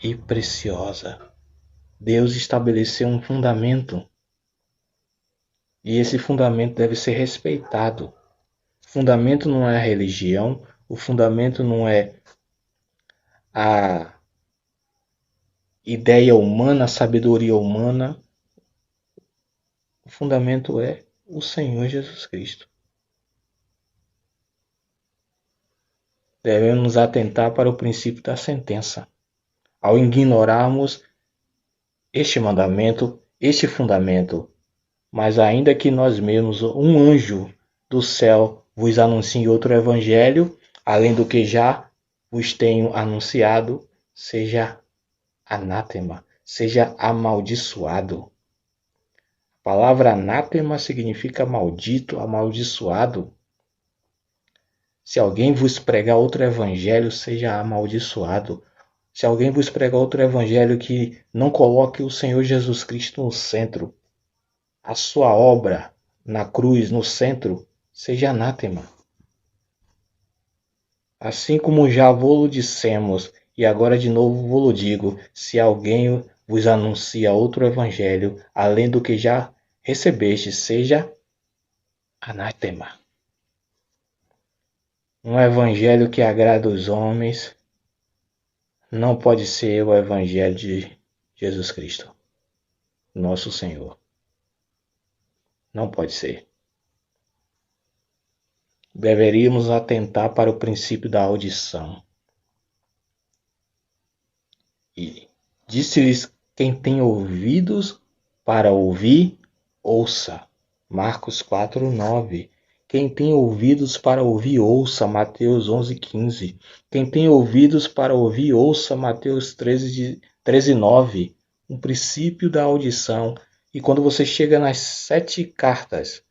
e preciosa. Deus estabeleceu um fundamento. E esse fundamento deve ser respeitado. O fundamento não é a religião, o fundamento não é a ideia humana, a sabedoria humana. O fundamento é o Senhor Jesus Cristo. devemos nos atentar para o princípio da sentença. Ao ignorarmos este mandamento, este fundamento, mas ainda que nós mesmos, um anjo do céu, vos anuncie outro evangelho, além do que já vos tenho anunciado, seja anátema, seja amaldiçoado. A palavra anátema significa maldito, amaldiçoado. Se alguém vos pregar outro evangelho, seja amaldiçoado. Se alguém vos pregar outro evangelho que não coloque o Senhor Jesus Cristo no centro, a sua obra na cruz, no centro, seja anátema. Assim como já vos dissemos, e agora de novo vos digo, se alguém vos anuncia outro evangelho, além do que já recebeste, seja anátema. Um evangelho que agrada os homens não pode ser o evangelho de Jesus Cristo, nosso Senhor. Não pode ser. Deveríamos atentar para o princípio da audição. E disse-lhes: quem tem ouvidos para ouvir, ouça. Marcos 4:9. Quem tem ouvidos para ouvir, ouça. Mateus 11:15. Quem tem ouvidos para ouvir, ouça. Mateus 13:9. Um princípio da audição. E quando você chega nas 7 cartas,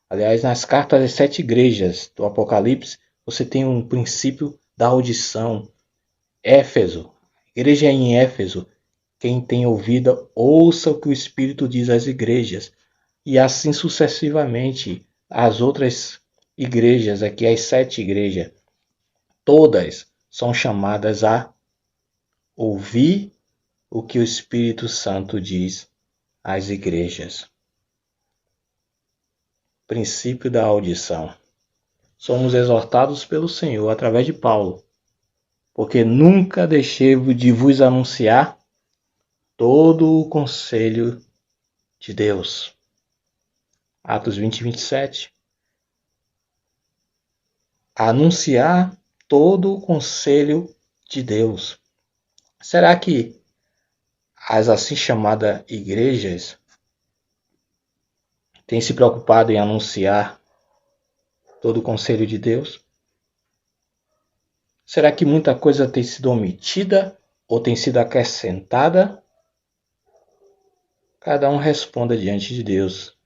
aliás, nas cartas das 7 igrejas do Apocalipse, você tem um princípio da audição. Éfeso, igreja em Éfeso, quem tem ouvido, ouça o que o Espírito diz às igrejas. E assim sucessivamente, as outras igrejas, aqui as 7 igrejas, todas são chamadas a ouvir o que o Espírito Santo diz às igrejas. Princípio da audição. Somos exortados pelo Senhor através de Paulo, porque nunca deixei de vos anunciar todo o conselho de Deus. Atos 20:27. Anunciar todo o conselho de Deus. Será que as assim chamadas igrejas têm se preocupado em anunciar todo o conselho de Deus? Será que muita coisa tem sido omitida ou tem sido acrescentada? Cada um responda diante de Deus.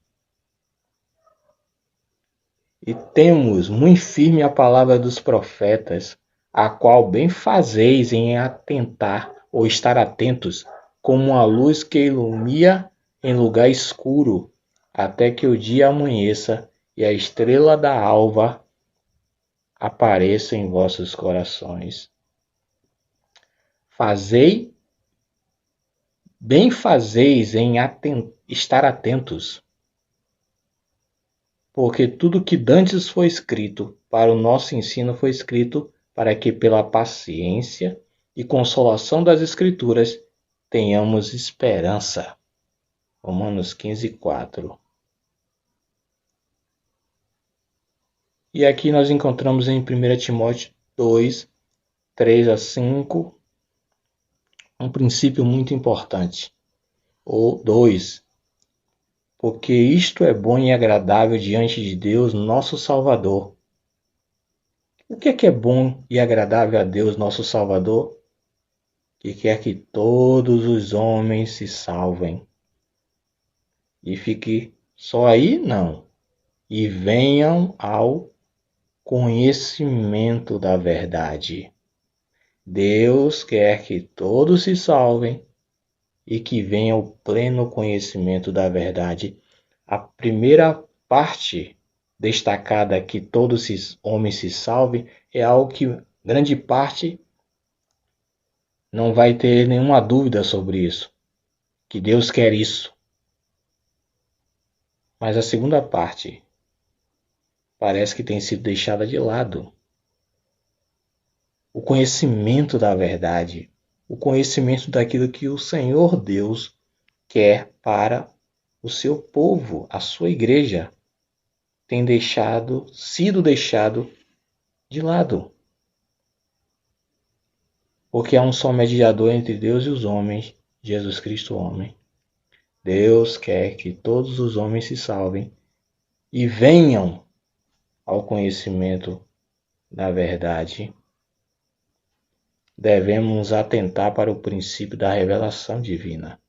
E temos muito firme a palavra dos profetas, a qual bem fazeis em atentar ou estar atentos, como uma luz que ilumina em lugar escuro, até que o dia amanheça e a estrela da alva apareça em vossos corações. Bem fazeis em estar atentos, porque tudo que dantes foi escrito para o nosso ensino foi escrito para que pela paciência e consolação das Escrituras tenhamos esperança. Romanos 15:4. E aqui nós encontramos em 1 Timóteo 2:3-5, um princípio muito importante. Ou 2. Porque isto é bom e agradável diante de Deus, nosso Salvador. O que é bom e agradável a Deus, nosso Salvador? Que quer que todos os homens se salvem. E fique só aí? Não. E venham ao conhecimento da verdade. Deus quer que todos se salvem e que venha ao pleno conhecimento da verdade. A primeira parte destacada, que todos os homens se salvem, é algo que grande parte não vai ter nenhuma dúvida sobre isso, que Deus quer isso. Mas a segunda parte parece que tem sido deixada de lado. O conhecimento da verdade, o conhecimento daquilo que o Senhor Deus quer para o seu povo, a sua igreja, tem sido deixado de lado. Porque há um só mediador entre Deus e os homens, Jesus Cristo, homem. Deus quer que todos os homens se salvem e venham ao conhecimento da verdade. Devemos atentar para o princípio da revelação divina,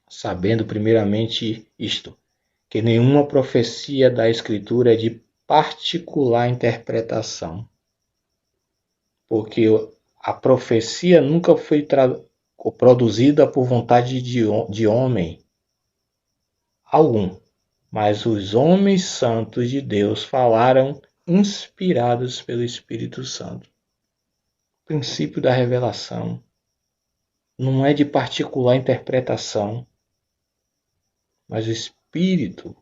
sabendo primeiramente isto, que nenhuma profecia da Escritura é de particular interpretação, porque a profecia nunca foi produzida por vontade de homem algum, mas os homens santos de Deus falaram inspirados pelo Espírito Santo. O princípio da revelação não é de particular interpretação, mas o Espírito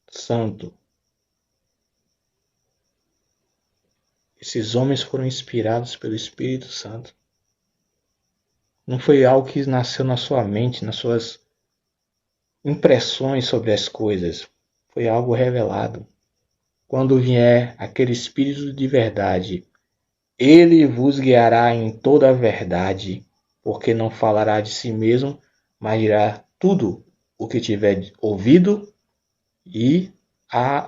Santo. Esses homens foram inspirados pelo Espírito Santo. Não foi algo que nasceu na sua mente, nas suas impressões sobre as coisas. Foi algo revelado. Quando vier aquele Espírito de verdade, ele vos guiará em toda a verdade, porque não falará de si mesmo, mas dirá tudo o que tiver ouvido e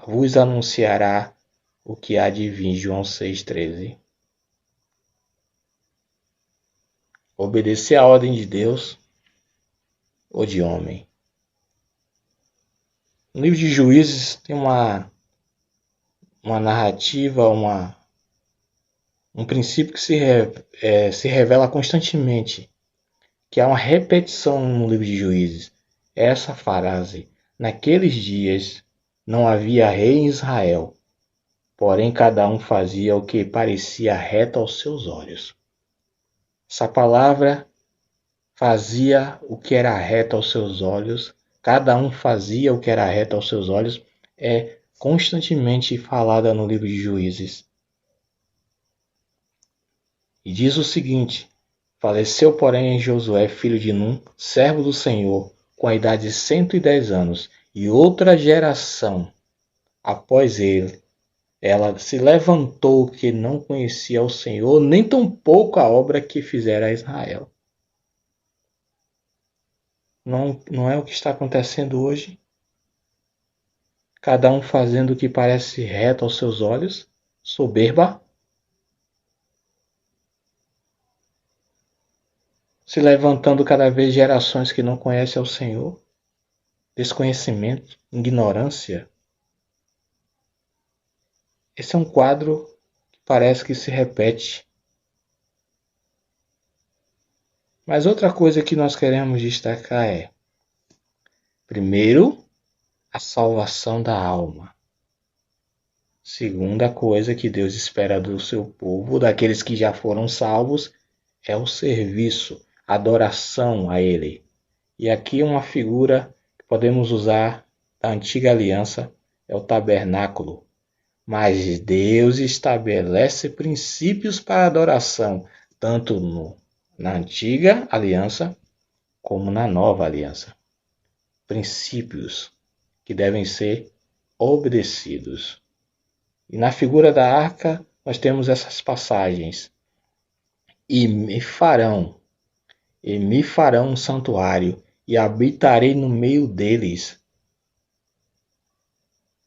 vos anunciará o que há de vir. João 6,13. Obedecer à ordem de Deus ou de homem. No livro de Juízes tem uma narrativa, um princípio que se revela constantemente, que há uma repetição no livro de Juízes. Essa frase: naqueles dias não havia rei em Israel, porém cada um fazia o que parecia reto aos seus olhos. Essa palavra, fazia o que era reto aos seus olhos, cada um fazia o que era reto aos seus olhos, é constantemente falada no livro de Juízes. E diz o seguinte: faleceu, porém, Josué, filho de Num, servo do Senhor, com a idade de 110 anos, e outra geração após ele, ela se levantou que não conhecia o Senhor, nem tampouco a obra que fizera a Israel. Não é o que está acontecendo hoje? Cada um fazendo o que parece reto aos seus olhos, soberba. Se levantando cada vez gerações que não conhecem ao Senhor. Desconhecimento, ignorância. Esse é um quadro que parece que se repete. Mas outra coisa que nós queremos destacar é, primeiro, a salvação da alma. Segunda coisa que Deus espera do seu povo, daqueles que já foram salvos, é o serviço, a adoração a Ele. E aqui uma figura que podemos usar da antiga aliança é o tabernáculo. Mas Deus estabelece princípios para a adoração, tanto na antiga aliança como na nova aliança. Princípios que devem ser obedecidos. E na figura da arca nós temos essas passagens. E me farão um santuário, e habitarei no meio deles,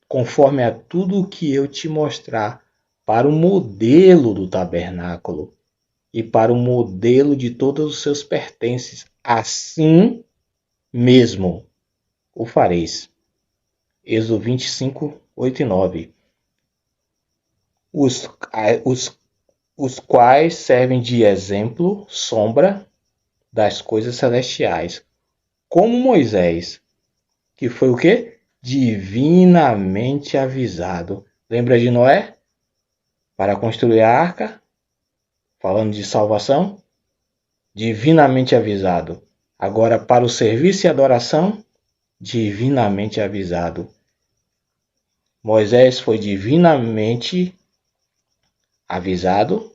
conforme a tudo o que eu te mostrar, para o modelo do tabernáculo e para o modelo de todos os seus pertences. Assim mesmo o fareis. Êxodo 25, 8 e 9. Os quais servem de exemplo, sombra das coisas celestiais, como Moisés, que foi o quê? Divinamente avisado. Lembra de Noé? Para construir a arca, falando de salvação, divinamente avisado. Agora, para o serviço e adoração, divinamente avisado. Moisés foi divinamente avisado,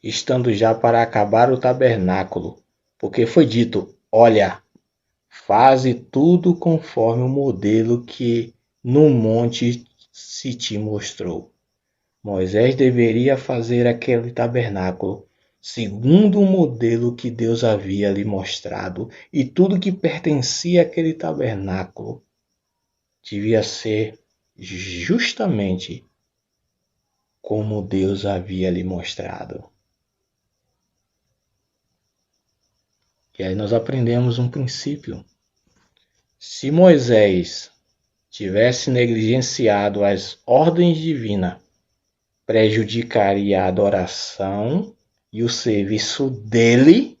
estando já para acabar o tabernáculo, porque foi dito: olha, faze tudo conforme o modelo que no monte se te mostrou. Moisés deveria fazer aquele tabernáculo segundo o modelo que Deus havia lhe mostrado, e tudo que pertencia àquele tabernáculo devia ser justamente como Deus havia lhe mostrado. E aí nós aprendemos um princípio. Se Moisés tivesse negligenciado as ordens divinas, prejudicaria a adoração e o serviço dele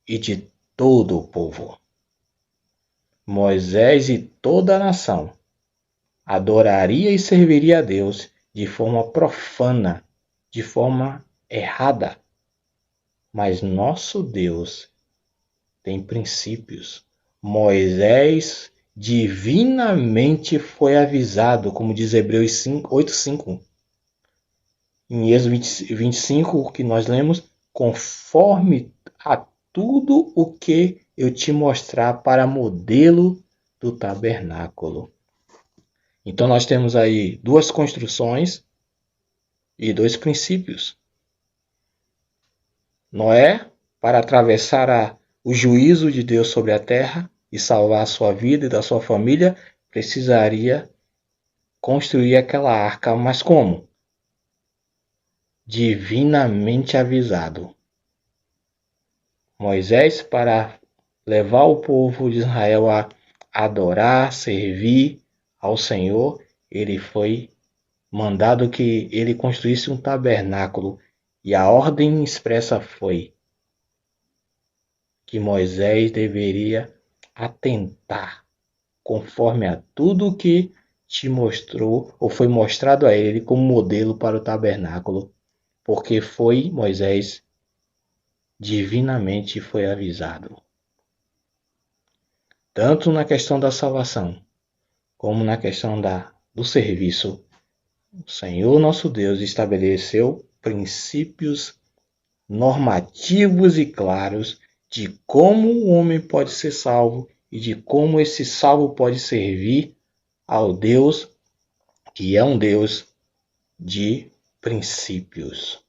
e de todo o povo. Moisés e toda a nação adoraria e serviria a Deus de forma profana, de forma errada. Mas nosso Deus tem princípios. Moisés divinamente foi avisado, como diz Hebreus 8:5. Em Êxodo 25, o que nós lemos, conforme a tudo o que eu te mostrar para modelo do tabernáculo. Então nós temos aí duas construções e dois princípios. Noé, para atravessar o juízo de Deus sobre a terra e salvar a sua vida e da sua família, precisaria construir aquela arca. Mas como? Divinamente avisado. Moisés, para levar o povo de Israel a adorar, servir ao Senhor, ele foi mandado que ele construísse um tabernáculo, e a ordem expressa foi que Moisés deveria atentar conforme a tudo que te mostrou ou foi mostrado a ele como modelo para o tabernáculo, porque Moisés divinamente foi avisado. Tanto na questão da salvação, como na questão do serviço, o Senhor nosso Deus estabeleceu princípios normativos e claros de como o homem pode ser salvo e de como esse salvo pode servir ao Deus, que é um Deus de princípios.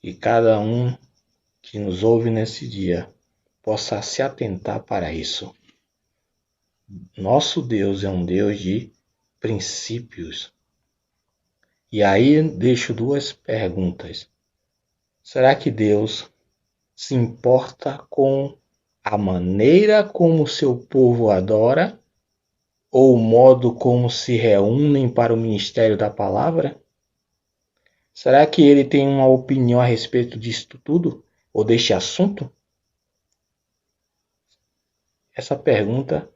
E cada um que nos ouve nesse dia possa se atentar para isso. Nosso Deus é um Deus de princípios. E aí deixo duas perguntas. Será que Deus se importa com a maneira como o seu povo adora ou o modo como se reúnem para o ministério da palavra? Será que ele tem uma opinião a respeito disto tudo ou deste assunto? Essa pergunta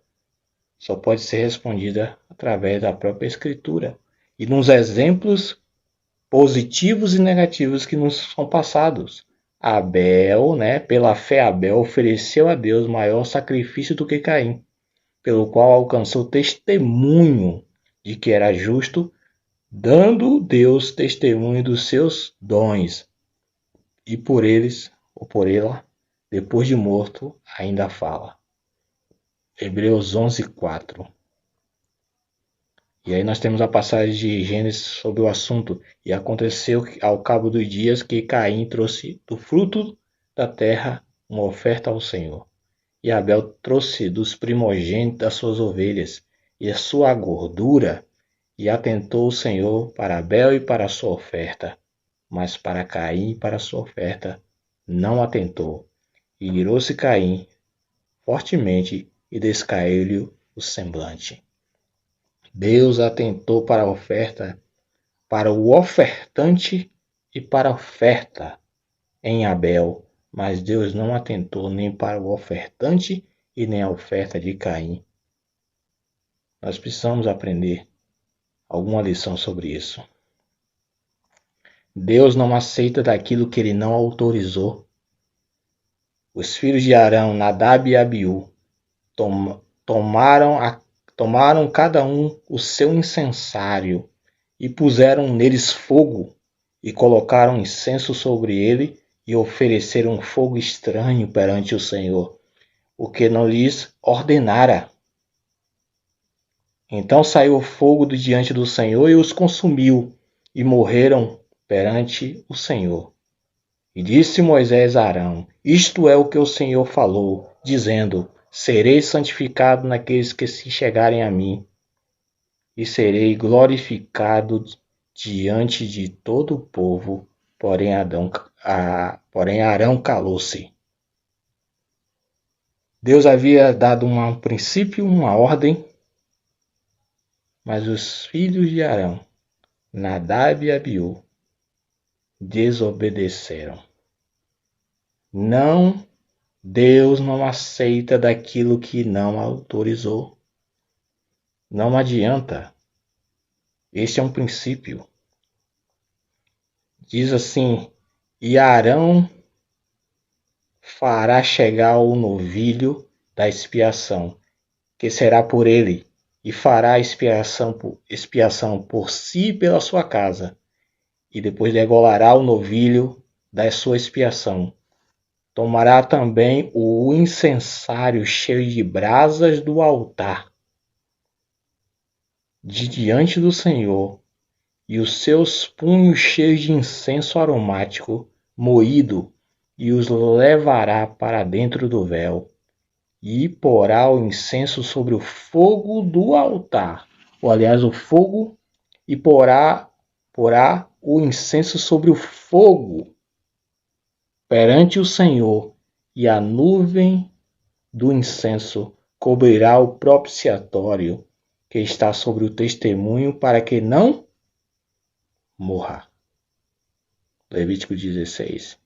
só pode ser respondida através da própria Escritura e nos exemplos positivos e negativos que nos são passados. Abel, pela fé Abel ofereceu a Deus maior sacrifício do que Caim, pelo qual alcançou testemunho de que era justo, dando Deus testemunho dos seus dons, e por eles, ou por ela, depois de morto, ainda fala. Hebreus 11:4. E aí nós temos a passagem de Gênesis sobre o assunto. E aconteceu ao cabo dos dias que Caim trouxe do fruto da terra uma oferta ao Senhor. E Abel trouxe dos primogênitos das suas ovelhas e a sua gordura. E atentou o Senhor para Abel e para a sua oferta. Mas para Caim e para a sua oferta não atentou. E irou-se Caim fortemente e descaiu-lhe o semblante. Deus atentou para a oferta, para o ofertante e para a oferta em Abel, mas Deus não atentou nem para o ofertante e nem a oferta de Caim. Nós precisamos aprender alguma lição sobre isso. Deus não aceita daquilo que ele não autorizou. Os filhos de Arão, Nadab e Abiú, tomaram cada um o seu incensário e puseram neles fogo e colocaram incenso sobre ele e ofereceram fogo estranho perante o Senhor, o que não lhes ordenara. Então saiu o fogo de diante do Senhor e os consumiu, e morreram perante o Senhor. E disse Moisés a Arão: Isto é o que o Senhor falou, dizendo: Serei santificado naqueles que se chegarem a mim, e serei glorificado diante de todo o povo. Porém Arão calou-se. Deus havia dado um princípio, uma ordem, mas os filhos de Arão, Nadab e Abiú, desobedeceram. Deus não aceita daquilo que não autorizou. Não adianta. Este é um princípio. Diz assim: E Arão fará chegar o novilho da expiação, que será por ele, e fará expiação por si e pela sua casa, e depois degolará o novilho da sua expiação. Tomará também o incensário cheio de brasas do altar de diante do Senhor, e os seus punhos cheios de incenso aromático moído, e os levará para dentro do véu, e porá o incenso sobre o fogo do altar, ou aliás, o fogo, e porá o incenso sobre o fogo perante o Senhor, e a nuvem do incenso cobrirá o propiciatório que está sobre o testemunho, para que não morra. Levítico 16,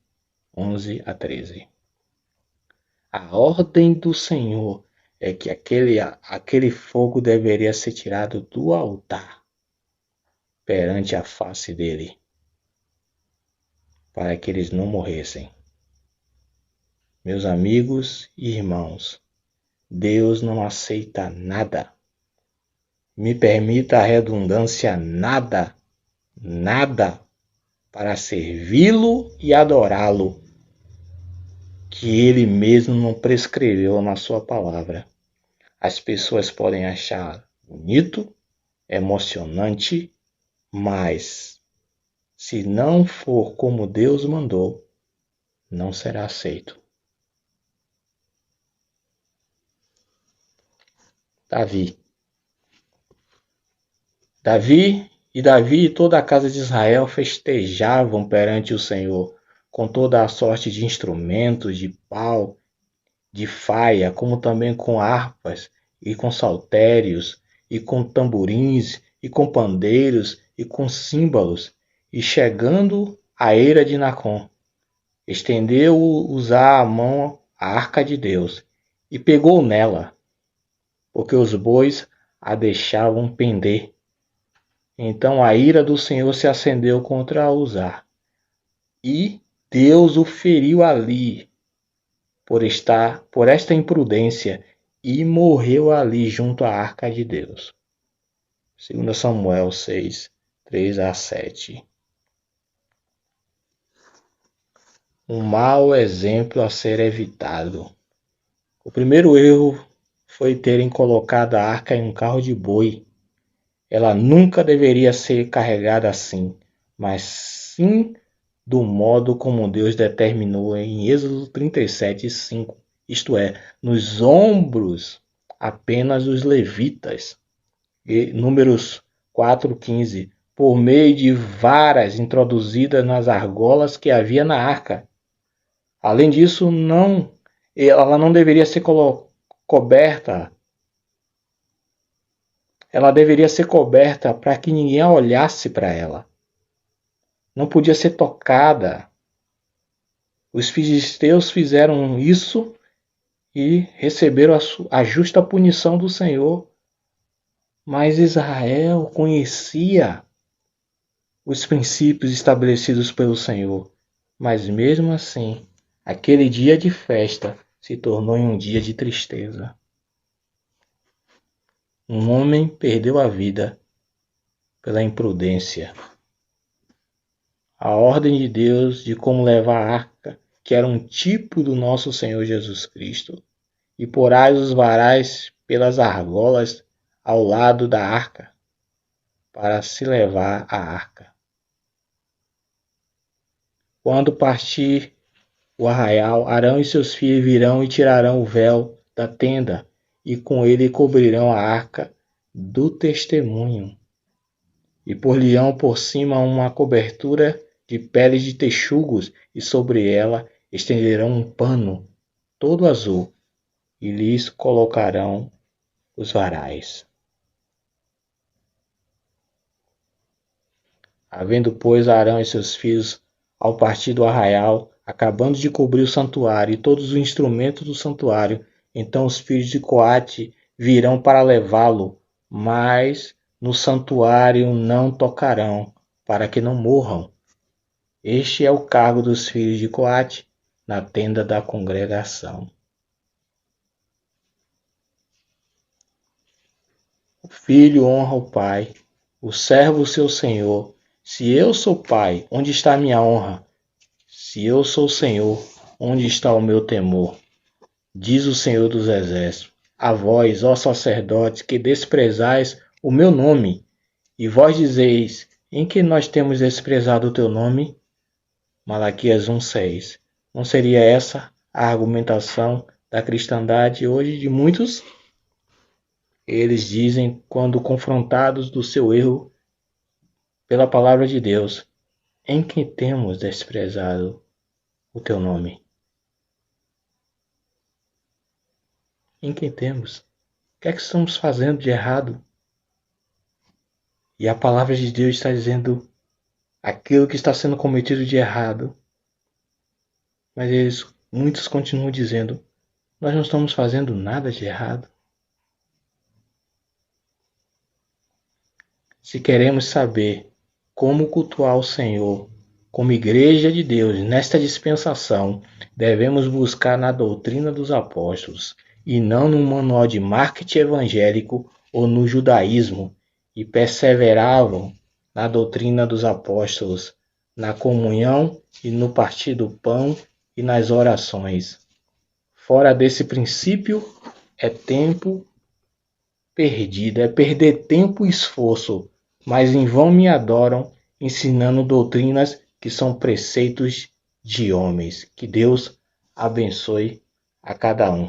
11 a 13. A ordem do Senhor é que aquele fogo deveria ser tirado do altar perante a face dele, para que eles não morressem. Meus amigos e irmãos, Deus não aceita nada. Me permita a redundância, nada para servi-lo e adorá-lo, que ele mesmo não prescreveu na sua palavra. As pessoas podem achar bonito, emocionante, mas se não for como Deus mandou, não será aceito. Davi e toda a casa de Israel festejavam perante o Senhor com toda a sorte de instrumentos, de pau, de faia, como também com harpas e com saltérios e com tamborins e com pandeiros e com símbolos. E chegando à eira de Nacon, estendeu Uzá a mão à arca de Deus e pegou nela, porque os bois a deixavam pender. Então a ira do Senhor se acendeu contra Uzá, e Deus o feriu ali por esta imprudência, e morreu ali junto à arca de Deus. 2 Samuel 6, 3 a 7. Um mau exemplo a ser evitado. O primeiro erro foi terem colocado a arca em um carro de boi. Ela nunca deveria ser carregada assim, mas sim do modo como Deus determinou em Êxodo 37, 5, isto é, nos ombros apenas dos levitas. E Números 4, 15, por meio de varas introduzidas nas argolas que havia na arca. Além disso, ela não deveria ser coberta. Ela deveria ser coberta para que ninguém olhasse para ela. Não podia ser tocada. Os filisteus fizeram isso e receberam a justa punição do Senhor. Mas Israel conhecia os princípios estabelecidos pelo Senhor. Mas mesmo assim, aquele dia de festa se tornou em um dia de tristeza. Um homem perdeu a vida pela imprudência. A ordem de Deus de como levar a arca, que era um tipo do nosso Senhor Jesus Cristo, e porás os varais pelas argolas ao lado da arca, para se levar a arca. Quando partir o arraial, Arão e seus filhos virão e tirarão o véu da tenda, e com ele cobrirão a arca do testemunho, e por-lhe-ão por cima uma cobertura de peles de texugos, e sobre ela estenderão um pano todo azul, e lhes colocarão os varais. Havendo, pois, Arão e seus filhos, ao partir do arraial, acabando de cobrir o santuário e todos os instrumentos do santuário, então os filhos de Coate virão para levá-lo, mas no santuário não tocarão, para que não morram. Este é o cargo dos filhos de Coate na tenda da congregação. O filho honra o pai, o servo o seu senhor. Se eu sou pai, onde está a minha honra? Se eu sou Senhor, onde está o meu temor? Diz o Senhor dos Exércitos. A vós, ó sacerdotes, que desprezais o meu nome, e vós dizeis, em que nós temos desprezado o teu nome? Malaquias 1,6. Não seria essa a argumentação da cristandade hoje de muitos? Eles dizem, quando confrontados do seu erro pela palavra de Deus, em que temos desprezado o teu nome? Em quem temos? O que é que estamos fazendo de errado? E a palavra de Deus está dizendo aquilo que está sendo cometido de errado. Mas muitos continuam dizendo, nós não estamos fazendo nada de errado. Se queremos saber como cultuar o Senhor como igreja de Deus nesta dispensação, devemos buscar na doutrina dos apóstolos e não no manual de marketing evangélico ou no judaísmo, e perseveravam na doutrina dos apóstolos, na comunhão e no partir do pão e nas orações. Fora desse princípio é tempo perdido, é perder tempo e esforço, mas em vão me adoram, ensinando doutrinas que são preceitos de homens. Que Deus abençoe a cada um.